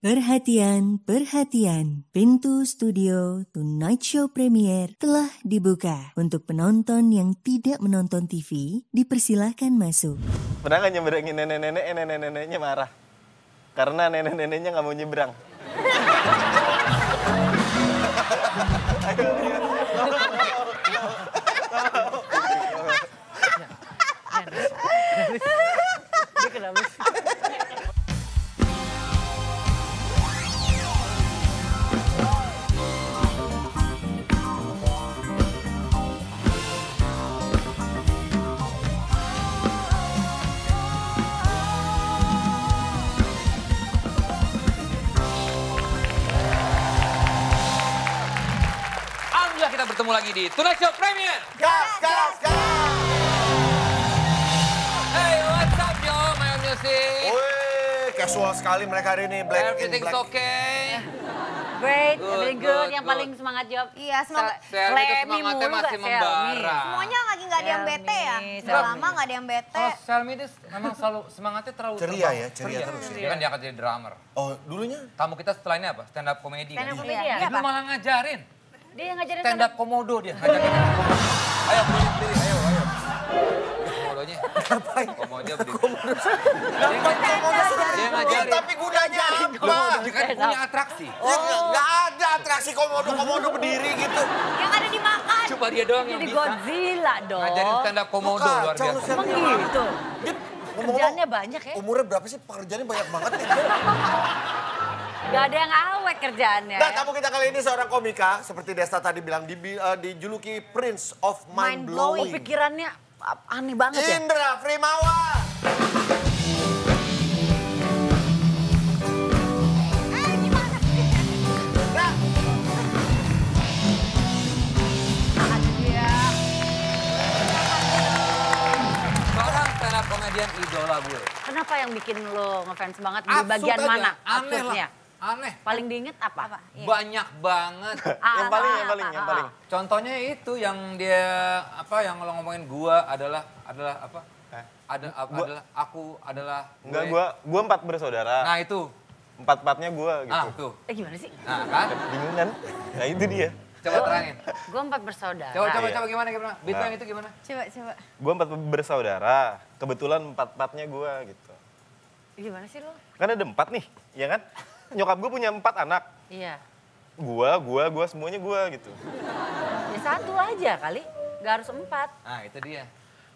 Perhatian, perhatian. Pintu studio Tonight Show Premier telah dibuka. Untuk penonton yang tidak menonton TV, dipersilahkan masuk. Pernah nggak nyebrangin nenek-neneknya marah? Karena nenek-neneknya nggak mau nyebrang. Dia kenapa sih? Alhamdulillah kita bertemu lagi di Tonight Show Premier. Gas, gas, gas! Hey, what's up yo, my own music? Wih, casual sekali mereka hari ini. Black in Everything's black. okay. Great, Good, very good. good, Yang good. paling semangat jawab. Iya, semangat. Selmi itu Selmi semangatnya mulu masih gak, Selmi? membara. Semuanya lagi nggak ada yang bete ya? Selmi, Udah Selmi. lama nggak ada yang bete. Oh, Selmi itu memang selalu semangatnya terlalu Ceria terbang. ya, ceria terus. Dia kan dia akan jadi drummer. Oh, dulunya? Tamu kita setelah ini apa? Stand up comedy Stand kan? up Dia comedy ya? Dia dulu malah ngajarin. Dia yang ngajarin Stand up komodo dia. Ngajarin. Ayo berdiri, ayo, ayo. Komodonya. Komodo berdiri. Dia ngajarin. Tapi gunanya apa? Dia kan punya atraksi. Ya, nggak ada atraksi komodo berdiri gitu. Yang ada dimakan. Coba dia doang yang Jadi bisa. Godzilla dong. Ngajarin stand up komodo Kacau luar lu, biasa. Selmi. Emang gitu? Dia Kerjaannya banyak ya? Umurnya berapa sih? Pekerjaannya banyak banget nih. Gak ada yang awet kerjaannya. Nah, tamu kita kali ini seorang komika. Seperti Desta tadi bilang, dijuluki Prince of Mind Oh, Blowing. pikirannya aneh banget ya? Indra Frimawa. Gimana sih? Nah, Ada dia. Seorang stand up komedian idola gue. Kenapa yang bikin lo ngefans banget di Absurd bagian aja, mana? Aneh Absurdnya? lah. Aneh. Paling diinget apa? Iya. Banyak banget. yang paling. Contohnya itu yang dia yang kalau ngomongin gua adalah apa? Aku adalah enggak, gue. gua 4 bersaudara. Nah itu. Empat-empatnya gua gitu. Ah tuh. Gimana sih? Nah kan. Bingung kan? Nah, itu dia. Coba terangin. Gue 4 bersaudara. Coba Iya. gimana? Beat Nah. yang itu gimana? Coba. Gua 4 bersaudara. Kebetulan 4-4-nya gua gitu. Gimana sih lo? Kan ada 4 nih, ya kan? Nyokap gue punya 4 anak. Iya. Gua semuanya gua gitu. Ya 1 aja kali. Gak harus 4. Nah itu dia.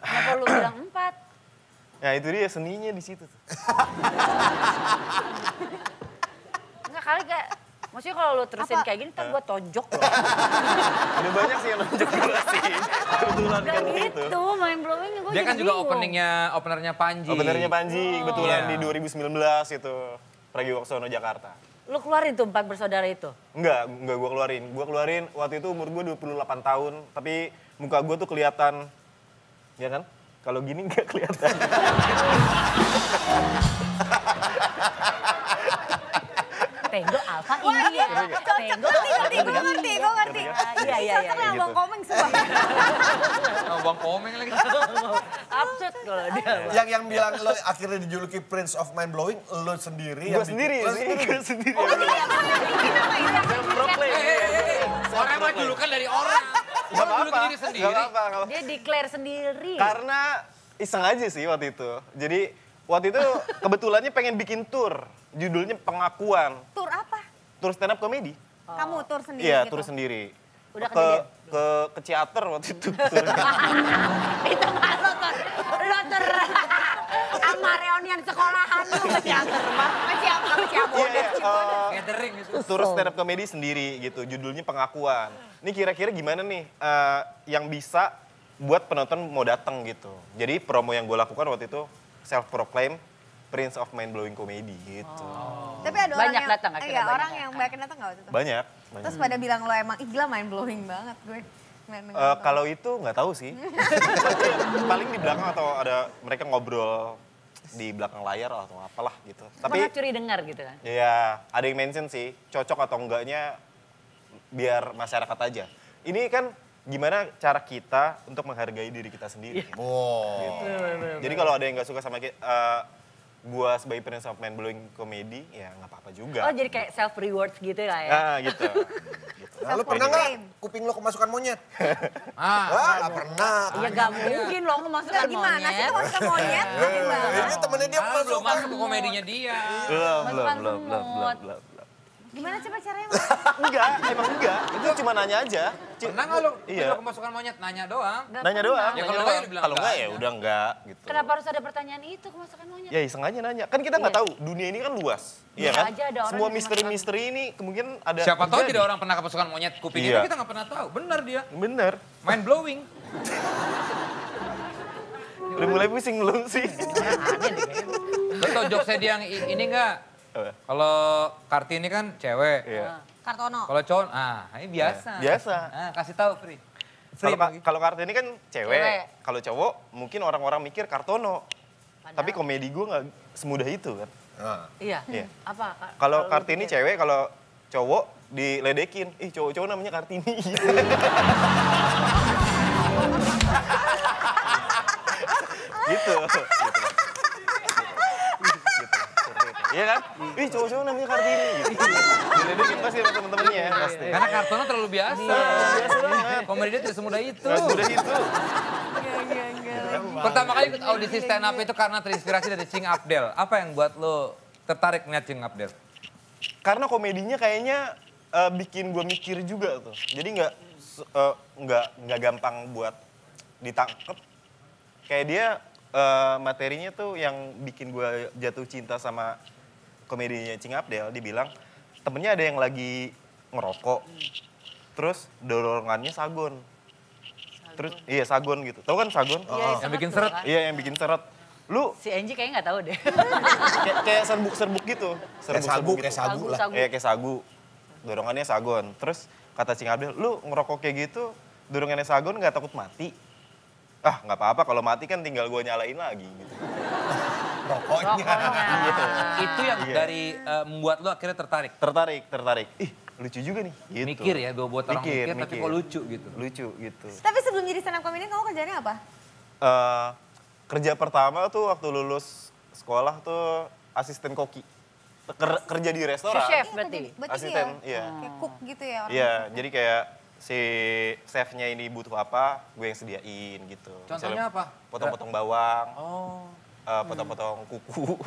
Kenapa lu bilang 4? Nah, itu dia seninya di situ tuh. Enggak kali gak. Maksudnya kalau lu terusin kayak gini, ntar gue tonjok loh. Udah banyak sih yang nonjok gua sih. Kebetulan Gak kan gitu, gitu. main blowing gue Dia kan juga bingung. openernya Panji. Openernya Panji, kebetulan Iya. di 2019 itu. Pragiwaksono Jakarta. Lu keluarin tuh 4 bersaudara itu? Enggak gua keluarin. Gua keluarin waktu itu umur gua 28 tahun, tapi muka gua tuh kelihatan, ya kan? Kalau gini nggak kelihatan. Tenggo Alfa ini ya. Tenggo Gue ngerti. Iya. Cocok lah abang komeng semua. Bang Komeng lagi. Absurd kalau dia. Yang bilang lo akhirnya dijuluki Prince of Mind Blowing, lo sendiri. Gua yang sendiri bikin- lo sih, sendiri. gua sendiri. Orang mah julukan dari orang. Gak Lu julukin diri apa-apa. sendiri. Gak apa-apa. Dia declare sendiri. Karena iseng aja sih waktu itu. Jadi waktu itu kebetulannya pengen bikin tour. Judulnya Pengakuan. Tur apa? Tour stand up comedy. Kamu tur sendiri Iya, gitu? tour sendiri. Udah ke kejadian? ke teater waktu itu. tournya. Itu mah lo ter sama reunian sekolahan lu ke teater mah. Ke Ciabodas. Iya, Gathering gitu. tour stand up comedy sendiri gitu. Judulnya Pengakuan. Ini kira-kira gimana nih yang bisa buat penonton mau datang gitu. Jadi promo yang gue lakukan waktu itu self proclaim Prince of Mind Blowing Comedy gitu. Tapi ada orang Banyak yang datang akhirnya, iya, banyak orang datang. yang banyak datang nggak waktu itu? Banyak. Terus pada bilang lo emang, ih gila mind blowing banget gue. Kalau itu nggak tahu sih. Paling di belakang atau ada mereka ngobrol di belakang layar atau apalah gitu. Tapi Pernah curi dengar gitu kan. ya ada yang mention sih cocok atau enggaknya biar masyarakat aja. Ini kan gimana cara kita untuk menghargai diri kita sendiri. Oh. Gitu. Jadi kalau ada yang nggak suka sama kita, gue sebagai prince of mind blowing komedi, ya nggak apa-apa juga. Oh jadi kayak self rewards gitu lah ya. Nah gitu. Nah, lu pernah nggak kuping lu kemasukan monyet? Nggak pernah. Ya gak mungkin loh kemasukan Enggak gimana sih monyet. kemasukan monyet? Mungkin banget. Ini temennya dia Belum kemasukan. masuk ke komedinya dia. Belum. Gimana coba caranya? Enggak, emang enggak. Itu cuma nanya aja. Pernah nggak lu? Iya. Lu kemasukan monyet? Nanya doang. Nanya doang. Ya, kalau nanya enggak, doang. lu bilang Kalau enggak enggak ya aja. udah enggak gitu. Kenapa harus ada pertanyaan itu kemasukan monyet? Ya iseng aja nanya. Kan kita nggak tahu, dunia ini kan luas. Iya Bisa kan? aja ada orang Semua yang misteri-misteri ini kemungkinan ada. Siapa tahu terjadi. tidak orang pernah kemasukan monyet kuping Iya. itu kita nggak pernah tahu. Benar dia. Bener. Mind blowing. Udah mulai pusing belum sih? Lo tau jokesnya dia yang ini nggak? Apa? Kalau Kartini kan cewek. Iya. Kartono. Kalau cowok, ini biasa. Biasa. Nah, kasih tahu Free. Free Kalau Kartini kan Cewek. cewek. Kalau cowok mungkin orang-orang mikir Kartono. Tapi komedi gue nggak semudah itu kan. Nah. Iya. Iya. Apa? Kalau lu Kartini pikir? cewek, kalau cowok diledekin. Ih cowok-cowok namanya Kartini. Gitu. Iya kan? Ih cowok-cowok namanya Kartini. Gitu. Diledekin pasti sama temen-temennya. Pasti. Karena Kartono terlalu biasa. Biasa banget. Komedi dia tidak semudah itu. Nggak semudah itu. Pertama kali ikut audisi stand up itu karena terinspirasi dari Cing Abdel. Apa yang buat lo tertarik ngeliat Cing Abdel? Karena komedinya kayaknya bikin gue mikir juga tuh. Jadi nggak gampang buat ditangkep. Kayak dia materinya tuh yang bikin gue jatuh cinta sama komedinya Cing Abdel. Dibilang temennya ada yang lagi ngerokok, terus dorongannya sagon. Terus iya sagon gitu. Tahu kan sagon? Iya, Yang bikin seret. Iya yang bikin seret. Lu Si Angie kayaknya nggak tahu deh. kayak serbuk-serbuk gitu. Kayak sagu, kayak sagu lah. Iya kayak sagu. Dorongannya sagon. Terus kata Cing Abdel, lu ngerokok kayak gitu, dorongannya sagon nggak takut mati? Ah nggak apa-apa, kalau mati kan tinggal gue nyalain lagi gitu. Rokoknya. Itu yang Iya. dari membuat lo akhirnya tertarik. Tertarik. Ih lucu juga nih. Gitu. Mikir ya, buat orang mikir, tapi kok lucu gitu. Lucu gitu. Tapi sebelum jadi stand up comedian kamu kerjanya apa? Kerja pertama tuh waktu lulus sekolah tuh asisten koki. Kerja di restoran. Chef Iya, berarti? berarti Asisten, dia iya. kayak cook gitu ya orang. Iya, jadi kayak si chefnya ini butuh apa, gue yang sediain gitu. Contohnya apa? Potong-potong bawang, Oh. potong-potong kuku.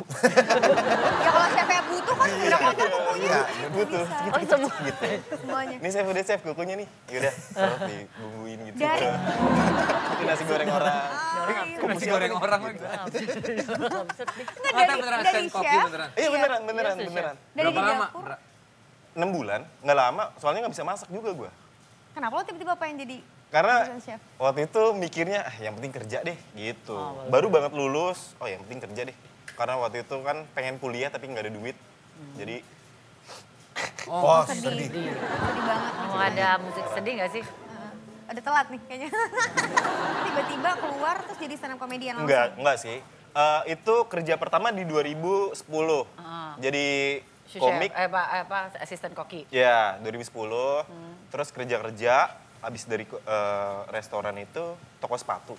Ya kalau chefnya butuh kan udah potong kukunya. butuh, Oh semua. gitu. Semuanya. Ini chef udah chef kukunya nih. Yaudah, terus dibumbuin gitu. Dari- Itu nasi goreng orang. Nasi goreng orang lagi. Enggak beneran dari stand koki chef. beneran. Iya beneran. Dari Berapa di lama? dapur. 6 bulan, nggak lama, soalnya nggak bisa masak juga gue. Kenapa lo tiba-tiba pengen jadi Karena assistant chef? waktu itu mikirnya, yang penting kerja deh gitu. Baru banget lulus, oh yang penting kerja deh. Karena waktu itu kan pengen kuliah tapi nggak ada duit. Jadi Wah, Sedih. sedih. Sedih banget. Mau ada musik sedih nggak sih? Ada telat nih kayaknya. Tiba-tiba keluar terus jadi stand up comedian langsung. enggak sih. Itu kerja pertama di 2010. Jadi Chef, komik, asisten koki. ya 2010. Terus kerja-kerja, habis dari restoran itu toko sepatu.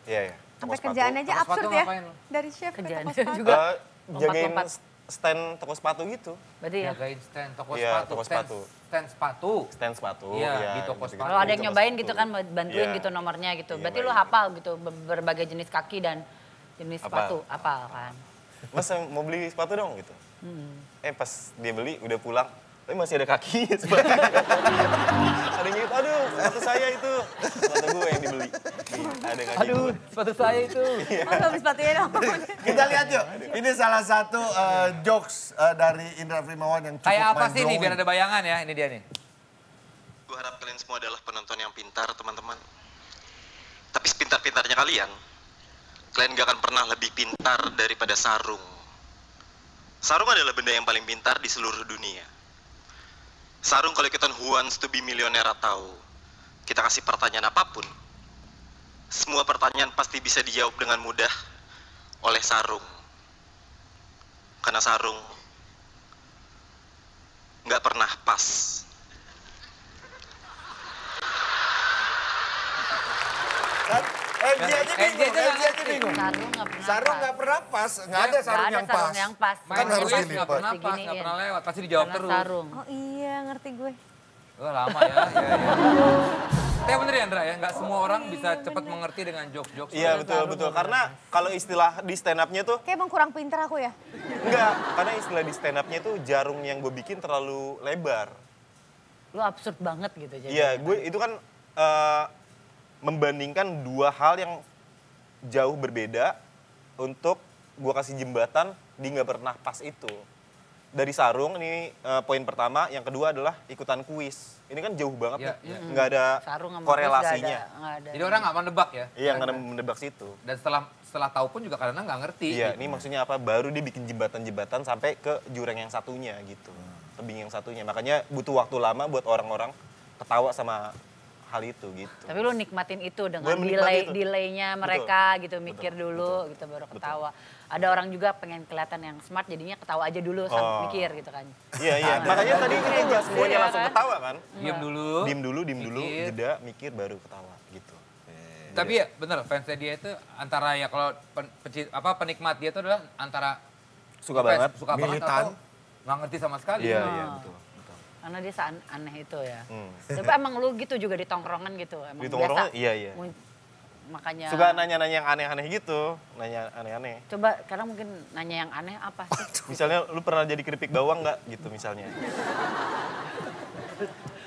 Iya ya. Sampai kerjaan aja Toko sepatu absurd ya. ngapain lo? Dari chef ke Kerjaan toko sepatu. juga. Jagain Lompat-lompat. stand toko sepatu gitu. Berarti ya. Jagain stand toko Iya, sepatu. toko stand- sepatu. Stand sepatu. Stand sepatu. Iya, ya, di toko gitu-gitu. sepatu. Kalau ada yang Toko nyobain sepatu. gitu kan, bantuin Iya. gitu nomornya gitu. Iya, Berarti lu baik. hafal gitu berbagai jenis kaki dan jenis Hafal. sepatu. Hafal kan. Mas mau beli sepatu dong gitu. Pas dia beli udah pulang, tapi masih ada kaki sepatu. Ada yang gitu, aduh sepatu saya itu. Sepatu gue yang dibeli. Ada kaki Aduh, gue. sepatu saya itu. Oh, habis sepatunya dong. Kita lihat yuk. Ini salah satu jokes dari Indra Primawan yang cukup Kayak apa sih nih, mind-blowing. biar ada bayangan ya. Ini dia nih. Gue harap kalian semua adalah penonton yang pintar, teman-teman. Tapi sepintar-pintarnya kalian gak akan pernah lebih pintar daripada sarung. Sarung adalah benda yang paling pintar di seluruh dunia. Sarung kalau kita who wants to be millionaire atau kita kasih pertanyaan apapun, semua pertanyaan pasti bisa dijawab dengan mudah oleh sarung. Karena sarung nggak pernah pas. Kan? Dia aja bingung. Dia aja nggak Dia aja ngerti. bingung. sarung nggak pernah Sarung pas. nggak pernah pas, nggak ada sarung Nggak ada yang pas. sarung yang pas. Main Kan harus kuis nggak dilipat. pernah pas, nggak Diginiin. pernah lewat. Pasti dijawab Karena terus. sarung. Oh iya, ngerti gue. Oh, lama ya. Iya, iya. Tapi bener ya Andra ya, nggak semua orang bisa cepat mengerti dengan jokes-jokes. Iya betul. Karena kalau istilah di stand up-nya tuh Kayak emang kurang pinter aku ya. enggak, karena istilah di stand up-nya tuh jarum yang gue bikin terlalu lebar. Lu absurd banget gitu jadi. Iya, gue itu kan membandingkan dua hal yang jauh berbeda untuk gue kasih jembatan di nggak pernah pas itu. Dari sarung ini poin pertama, yang kedua adalah ikutan kuis. Ini kan jauh banget Iya, nih, iya. nggak ada Sarung sama korelasinya. nggak ada. Jadi orang nggak menebak ya. Iya, nggak ada menebak situ. Dan setelah tahu pun juga kadang nggak ngerti. Iya, ini maksudnya apa? Baru dia bikin jembatan-jembatan sampai ke jurang yang satunya gitu. Tebing yang satunya. Makanya butuh waktu lama buat orang-orang ketawa sama hal itu gitu. Tapi lu nikmatin itu dengan Gue menikmati itu. delay-nya mereka gitu, mikir dulu gitu baru ketawa. Ada orang juga pengen kelihatan yang smart jadinya ketawa aja dulu sambil mikir gitu kan. Iya. Makanya tadi itu nggak semuanya Iya, langsung kan? ketawa kan? Diam dulu. Diem dulu, Mikir. jeda, mikir baru ketawa gitu. Tapi ya bener, fansnya dia itu antara ya kalau penikmat dia itu adalah antara Suka fans banget. suka banget Militan. atau nggak ngerti sama sekali. Iya, betul. Karena dia aneh itu ya. Hmm. Tapi emang lu gitu juga di tongkrongan gitu. Emang Di tongkrongan, biasa. iya. Makanya Suka nanya-nanya yang aneh-aneh gitu, nanya aneh-aneh. coba karena mungkin nanya yang aneh apa sih? Misalnya lu pernah jadi keripik bawang nggak gitu misalnya.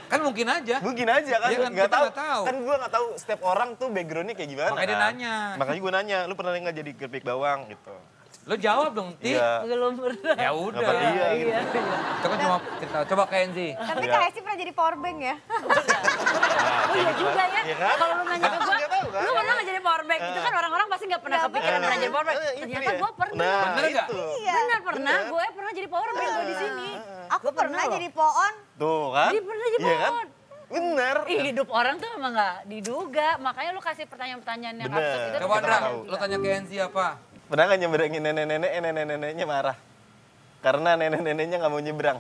Kan mungkin aja. Mungkin aja kan, Iya kan, nggak kita tahu. nggak tahu. Kan gue nggak tahu setiap orang tuh backgroundnya kayak gimana. Makanya dia kan. nanya. Makanya gue nanya, lu pernah nggak jadi keripik bawang gitu. Lo jawab dong, Ti. Iya. Belum pernah. Ya Nggak udah. pernah, iya gitu. Itu kan cuma cerita. Coba ke Enzi. Tapi Iya. Kak Hesti pernah jadi power bank ya. Oh iya juga ya. Iya kan? Kalau lu nanya ke gue, Nggak tahu kan? lu pernah nggak jadi power bank? Itu kan orang-orang pasti nggak pernah kepikiran pernah jadi power bank. Itu Ternyata ya. gue pernah. Nah, Bener nggak? itu. Iya. Benar pernah, gue pernah jadi power bank gue di sini. Aku Gua pernah loh. jadi poon. Tuh kan? Jadi pernah jadi Iya kan? pohon. Bener. Ih, hidup orang tuh emang nggak diduga. Makanya lu kasih pertanyaan-pertanyaan yang Bener. absurd itu. Coba kita Andra, nggak lo duga. tanya ke Enzi apa? Pernah nggak nyeberangin nenek-neneknya marah? Karena nenek-neneknya nggak mau nyebrang.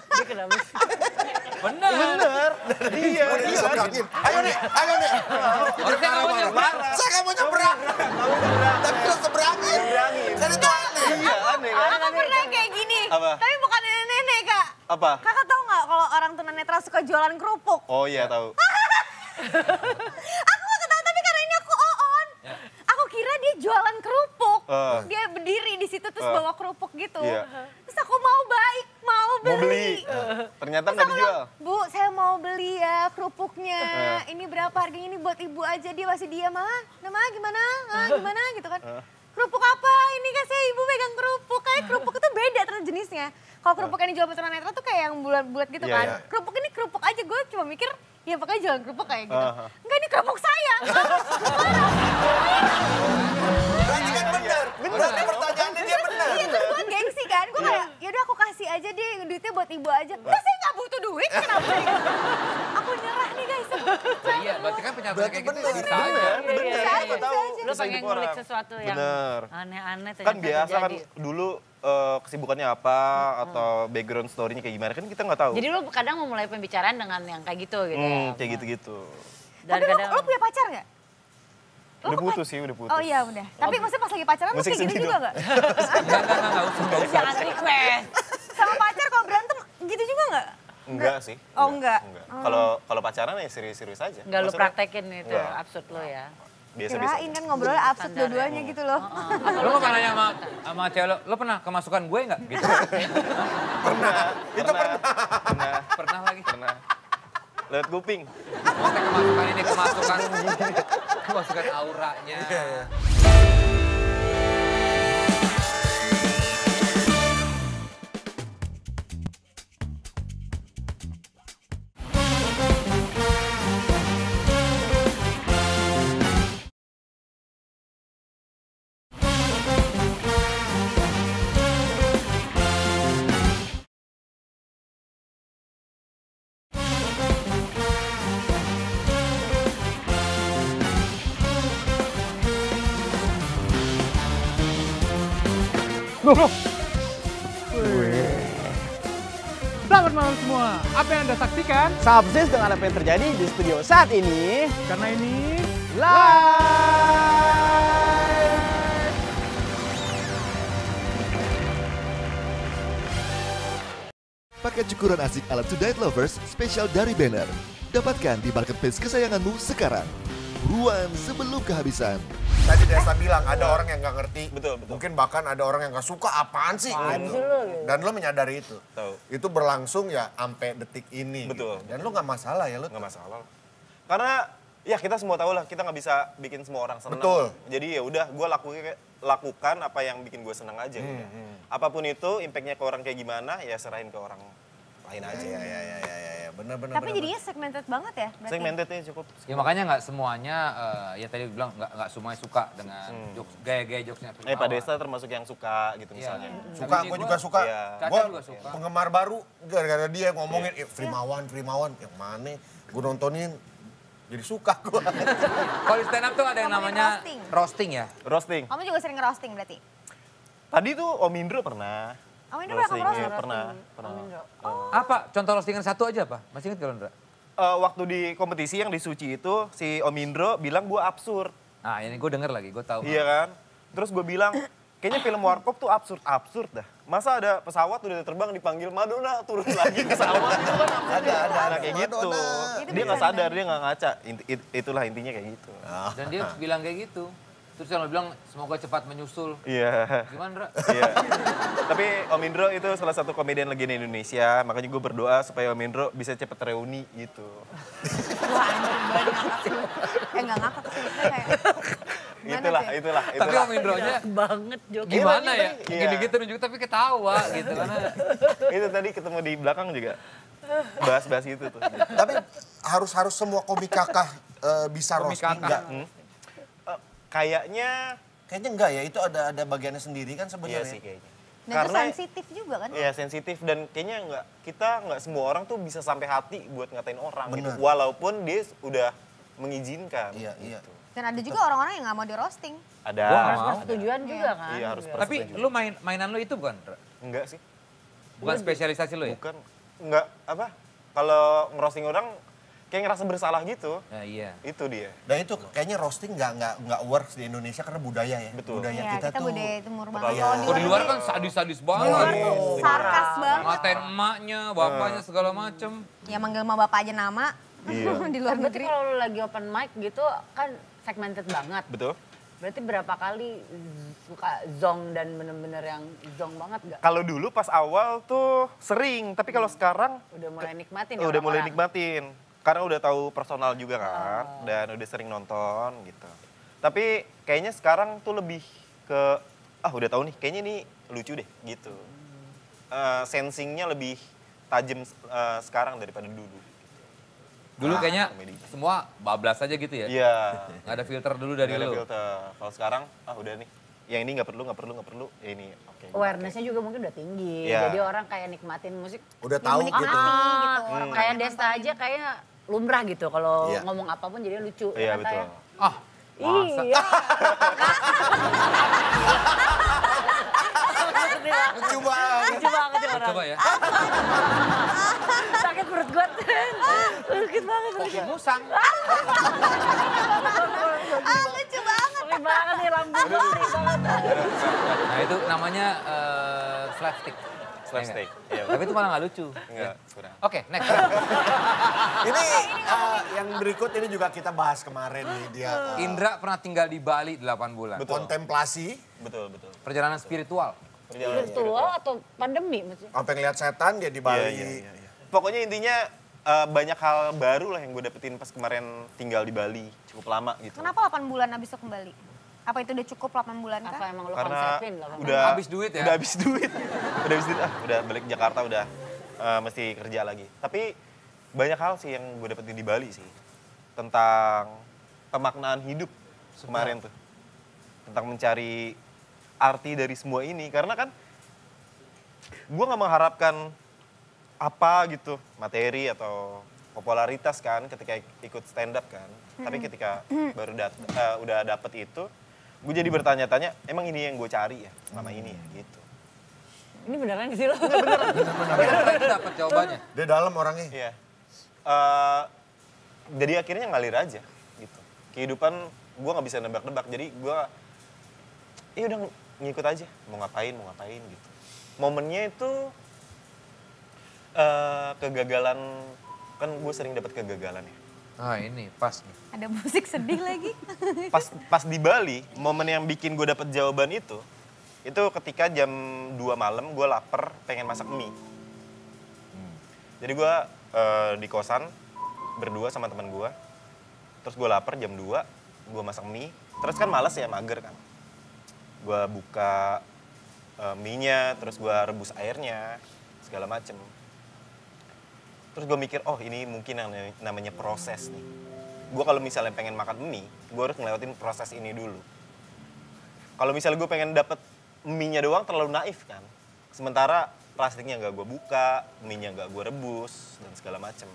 Dia kenapa sih? Bener. Bener. Iya. Udah diseberangin. Ayo nih. Harusnya nggak mau nyebrang. Saya nggak mau nyebrang. Tapi lo seberangin. Seberangin. Kan itu aneh. Iya aneh kan? Aku pernah kayak gini. Apa? Tapi bukan nenek-nenek, Kak. Apa? Kakak tahu nggak kalau orang tunanetra suka jualan kerupuk? Oh iya tahu. Aku nggak tahu, tapi karena ini aku oon. Ya. Aku kira dia jualan kerupuk. Dia berdiri di situ terus bawa kerupuk gitu. Iya. Terus aku mau baik, mau Mau beli. beli. Ternyata Terus nggak aku dijual. bilang, Bu, saya mau beli ya kerupuknya. Ini berapa harganya, ini buat ibu aja. Dia masih diam, Nama gimana? Gimana gitu kan. Kerupuk apa? Ini kan saya ibu pegang kerupuk. Kayak kerupuk itu beda ternyata jenisnya. Kalau kerupuk yang dijual tunanetra tuh kayak yang bulat-bulat gitu Iya, kan. iya. Kerupuk ini kerupuk aja. Gue cuma mikir, ya pokoknya jualan kerupuk kayak gitu. Aha. Enggak, ini kerupuk saya. Nah, ini kan benar. Berarti pertanyaannya dia benar. Iya, terus gue gengsi kan. Gue kayak, yaudah aku kasih aja deh, duitnya buat ibu aja. Enggak, saya nggak butuh duit, kenapa saya? Aku nyerah nih guys. Nah, iya, berarti kan penyampaian Berarti kayak gitu bener. bisa aja. Bener. Iya, Siapa tahu Lu bisa pengen hidup ngulik orang. sesuatu yang Bener. aneh-aneh Kan ternyata biasa kan terjadi. dulu kesibukannya apa atau background story-nya kayak gimana kan kita nggak tahu. Jadi lu kadang memulai pembicaraan dengan yang kayak gitu gitu ya. Kayak gitu-gitu. Dan Tapi kadang lu punya pacar nggak? Udah putus sih, udah putus. Oh iya udah. Tapi maksudnya pas lagi pacaran lu Musik kayak gitu sedih juga dong. nggak? Enggak usah. jangan request. Sama pacar kalau berantem gitu juga nggak? Enggak sih. Oh, enggak. Kalau pacaran ya serius-serius aja. Enggak lu Maksudnya, praktekin itu Enggak. absurd lu ya. Biasa-biasa. Kirain kan ngobrolnya absurd Standar ya. dua-duanya gitu loh. Lo mau nanya sama cewek lo pernah kemasukan gue nggak? Gitu. Itu pernah. Pernah lagi. Pernah. Lewat kuping. Maksudnya kemasukan auranya. malam semua. Apa yang Anda saksikan? Sangat persis dengan apa yang terjadi di studio saat ini. Karena ini Live! Paket syukuran asik ala Tonight Lovers spesial dari Banner. Dapatkan di marketplace kesayanganmu sekarang. Buruan sebelum kehabisan. Tadi Desa bilang ada orang yang nggak ngerti. Betul. Mungkin bahkan ada orang yang nggak suka apaan sih gitu. Dan lo menyadari itu. Tahu. Itu berlangsung ya sampai detik ini. Betul. Gitu. Dan lo nggak masalah ya lo. Nggak masalah. Karena ya kita semua tahu lah, kita nggak bisa bikin semua orang senang. Betul. Jadi ya udah, gue lakukan apa yang bikin gue senang aja. Udah. Apapun itu, impactnya ke orang kayak gimana, ya serahin ke orang lain aja. Ya, bener. Tapi jadinya segmented banget ya berarti? Segmentednya cukup. Ya makanya nggak semuanya, ya tadi bilang nggak semuanya suka dengan jokes, gaya-gaya jokesnya. Pak Desa termasuk yang suka gitu misalnya. Suka, gue juga suka. Iya. Gue juga suka. penggemar baru gara-gara dia ngomongin Frimawan. Yang mana gue nontonin jadi suka gue. Kalau di stand up tuh ada yang Ngomongin namanya roasting. roasting ya. Roasting. Kamu juga sering ngerosting berarti? Tadi tuh Om Indro pernah. Om Indro pernah Roasting, ngerosting? iya, pernah. Apa? Contoh roastingan satu aja apa? Masih ingat kalau Indra? Waktu di kompetisi yang di Suci itu, si Om Indro bilang gue absurd. Nah ini gue denger lagi, gue tahu. Iya kan? Terus gue bilang, kayaknya film Warkop tuh absurd dah. Masa ada pesawat udah terbang dipanggil Madonna turun lagi ke pesawat itu kan absurd. Ada, Nah, kayak gitu. Itu Dia nggak beneran. sadar, dia nggak ngaca. Itulah intinya kayak gitu. Dan dia bilang kayak gitu. Terus yang lo bilang semoga cepat menyusul. Iya. Gimana Indra? Iya. Tapi Om Indro itu salah satu komedian legenda Indonesia. Makanya gue berdoa supaya Om Indro bisa cepet reuni gitu. Wah, anjir banget ngakak sih. Nggak ngakak sih. Maksudnya kayak, gimana Itulah. tuh? Tapi Om Indronya banget joke. gimana ya? Iya. Gini-gitu nunjuk tapi ketawa gitu karena Itu tadi ketemu di belakang juga. Bahas-bahas itu tuh. Tapi harus semua komik kakak bisa Komik roasting kakak. enggak? Kayaknya Kayaknya enggak ya, itu ada bagiannya sendiri kan iya sebenarnya. sih kayaknya. Dan itu sensitif juga kan? Iya sensitif dan kayaknya kita nggak semua orang tuh bisa sampai hati buat ngatain orang gitu. Bener. Walaupun dia udah mengizinkan. Iya. Dan ada juga orang-orang yang nggak mau di roasting. Ada. Gua nggak Harus mau. persetujuan juga kan? Iya harus Tapi persetujuan. lu mainan lu itu bukan? Indra? Enggak sih. Bukan spesialisasi lu ya? Bukan. Enggak apa? Kalau ngerosting orang kayak ngerasa bersalah gitu. Ya, iya. Itu dia. Dan itu kayaknya roasting nggak works di Indonesia karena budaya ya. Betul. Budaya Iya, kita tuh. budaya timur banget. Terlalu- Kalau Kalau di luar kan sadis-sadis di luar banget. tuh sarkas banget. Ngatain emaknya, bapaknya segala macem. Ya manggil sama bapak aja nama. Iya. Di luar Berarti negeri. kalau lu lagi open mic gitu kan segmented banget. Betul. Berarti berapa kali suka zong dan bener-bener yang zong banget gak? Kalau dulu pas awal tuh sering, tapi kalau sekarang Udah mulai nikmatin ya udah mulai orang-orang? nikmatin. Karena udah tahu personal juga kan, dan udah sering nonton gitu. Tapi kayaknya sekarang tuh lebih ke, udah tahu nih, kayaknya ini lucu deh gitu. Sensingnya lebih tajam sekarang daripada dulu. Dulu kayaknya komedi. semua bablas aja gitu ya? Iya. Nggak ada filter dulu dari Nggak ada lu? filter. Kalau sekarang, udah nih. Yang ini nggak perlu. Ya ini oke. Awareness-nya juga mungkin udah tinggi. Iya. Jadi orang kayak nikmatin musik. Udah Yang tahu menikmati gitu. gitu. Orang Kayak yang Desta aja kayak lumrah gitu. Kalau Iya. ngomong apapun jadi lucu. Iya kan, betul. Taya? Ah, masa? Iya. Lucu banget. Lucu banget ya orang. Coba ya. Sakit perut gue. Sakit banget. Koki musang. lucu banget. Sakit banget nih lambung gue. Sakit banget. Nah itu namanya slapstick. Slapstick. Iya. Tapi itu malah nggak lucu. Enggak, kurang. Oke, next. Ini yang berikut ini juga kita bahas kemarin nih dia. Indra pernah tinggal di Bali 8 bulan. Betul. Kontemplasi, Betul. Perjalanan spiritual. Perjalanan Virtual atau pandemi maksudnya? sampai ngeliat setan dia di Bali. Iya. Pokoknya intinya banyak hal baru lah yang gue dapetin pas kemarin tinggal di Bali. Cukup lama gitu. Kenapa 8 bulan abis itu kembali? Apa itu udah cukup 8 bulan Apa kah? emang lu Karena konsepin lah? udah Habis duit ya? Udah habis duit. Udah balik ke Jakarta udah mesti kerja lagi. Tapi banyak hal sih yang gue dapetin di Bali sih. Tentang kemaknaan hidup kemarin tuh. Tentang mencari arti dari semua ini. Karena kan gue gak mengharapkan apa gitu, materi atau popularitas kan ketika ikut stand up kan. Tapi ketika baru udah dapet itu, gue jadi bertanya-tanya, emang ini yang gue cari ya selama ini ya gitu. Ini beneran sih lo? Beneran. Setelah itu dapat jawabannya. Dia dalam orangnya. Iya. Jadi akhirnya ngalir aja gitu. Kehidupan gue nggak bisa nebak-nebak, jadi gue ya udah ngikut aja, mau ngapain gitu. Momennya itu kegagalan, kan gue sering dapat kegagalan ya. Ah ini pas nih. Ada musik sedih lagi. Pas di Bali, momen yang bikin gue dapet jawaban itu ketika jam 2 malam gue lapar pengen masak mie. Jadi gue di kosan berdua sama teman gue, terus gue lapar jam 2, gue masak mie, terus kan males ya, mager kan. Gue buka mie-nya, terus gue rebus airnya, segala macem. Terus gue mikir, oh ini mungkin yang namanya proses nih. Gue kalau misalnya pengen makan mie, gue harus ngelewatin proses ini dulu. Kalau misalnya gue pengen dapet mie-nya doang terlalu naif kan. Sementara plastiknya nggak gue buka, mie-nya nggak gue rebus, dan segala macem.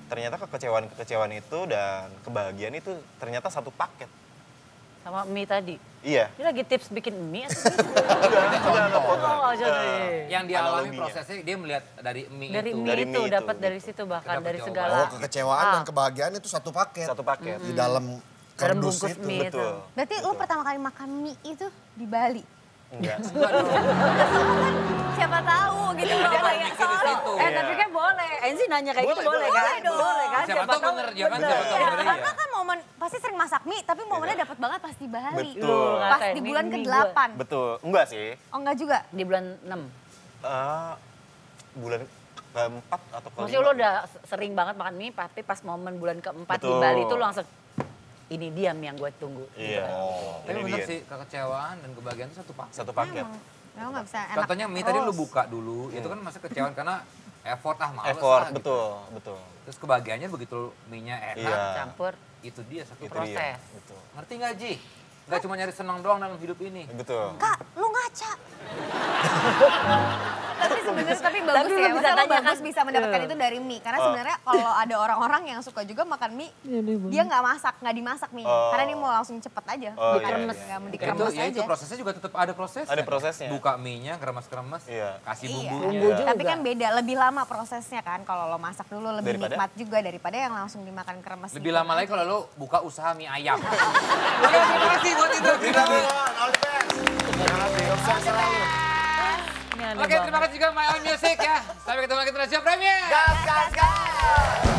Ternyata kekecewaan itu dan kebahagiaan itu ternyata satu paket. Sama mie tadi? Iya. Ini lagi tips bikin mie atau Yang dia alami prosesnya, dia melihat dari mie dari itu. Mie itu, dapat dari situ bahkan, dari segala. Oh, kekecewaan dan kebahagiaan itu satu paket. Satu paket. Di dalam kardus bungkus itu. mie itu. Betul. Berarti lo pertama kali makan mie itu di Bali? Enggak. Siapa tahu gitu. Dia nggak mikir di situ. Tapi kan boleh. Enzi nanya kayak gitu boleh kan? Boleh kan? Siapa tahu bener, ya kan? Siapa tahu bener, Karena iya. kan momen, pasti sering masak mie, tapi momennya dapat banget pas di Bali. Betul. Pas di bulan ke-8. Betul. Enggak sih. Oh enggak juga? Di bulan 6. Bulan keempat atau kelima. Maksudnya lo udah sering banget makan mie, tapi pas momen bulan keempat di Betul. Bali itu lo langsung, ini dia mie yang gue tunggu. Iya. Tapi Ini bener dia. sih, kekecewaan dan kebahagiaan itu satu paket. Satu paket. Memang nggak bisa enak. Contohnya mie tadi lu terus. buka dulu, itu kan masih kecewaan karena effort males Effort, lah, betul, gitu. betul. Terus kebahagiaannya begitu mie-nya enak, Iya. Campur. itu dia satu Itu proses. dia. Betul. Ngerti nggak Ji? Nggak cuma nyari senang doang dalam hidup ini. Betul. Kak, lu ngaca. Tapi sebenarnya tapi bagus Tapi lu ya, bisa maksudnya lo tanyakan. bagus bisa mendapatkan itu dari mie. Karena sebenarnya kalau ada orang-orang yang suka juga makan mie, dia nggak masak, nggak dimasak mie. Karena dia mau langsung cepet aja, Oh, dikeremes, iya. nggak mau Itu, dikeremes ya itu aja. prosesnya juga tetap ada prosesnya. Ada prosesnya. Buka mie-nya, keremes-keremes, Iya. kasih Iya. bumbunya. Bumbu juga. Tapi kan beda, lebih lama prosesnya kan. Kalau lo masak dulu lebih Daripada? nikmat juga daripada yang langsung dimakan kremes. Lebih gitu lama kan. lagi kalau lo buka usaha mie ayam. Oke, terima kasih buat itu. Ini aneh Oke, banget. terima kasih juga My Own Music ya. Sampai ketemu lagi di Indonesia Premier. Gas, gas, gas.